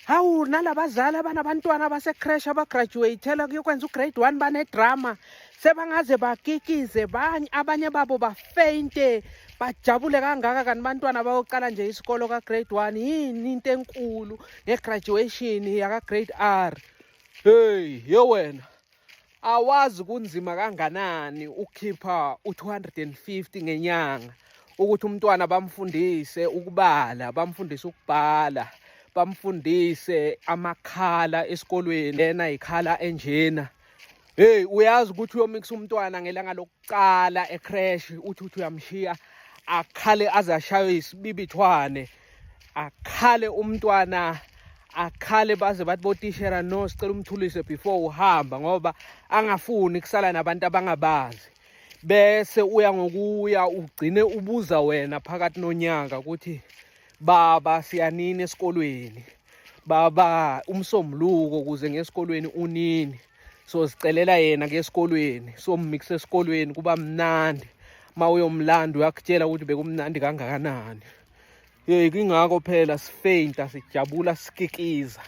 Hawu nalabazali abanabantwana base-creche abagraduate-ela kuyokwenza u-grade 1 banedrama sebangaze bakikize abanye babo bafeyinte bajabule kangaka kanti bantwana bayoqala nje isikolo ka-grade 1 yini into enkulu ngegraduation yaka-grade R. Hey yo wena, awazi kunzima kanganani ukukhipha u-250 ngenyanga ukuthi umntwana bamfundise ukubala, bamfundise ukubhala, bamfundise amakhala esikolweni lena ikhala enjena. Hey uyazi ukuthi uyomikisa umntwana ngelanga lokuqala ecreche uthi uyamshiya akhale aze ashaywe isibibithwane, akhale umntwana, akhale baze bathi botishera no sicela umthulise before uhamba ngoba angafuni kusala nabantu abangabazi. Bese uya ngokuya ugcine ubuza wena phakathi nonyaka ukuthi baba siyanini esikolweni, baba umsombuluko kuze ngesikolweni unini, so sicelela yena ke esikolweni, so mmikise esikolweni kuba mnandi. Mawuyomlanda uyakutshela ukuthi bekumnandi kangakanani. Hey kingako phela sifeinta sijabula sikikiza.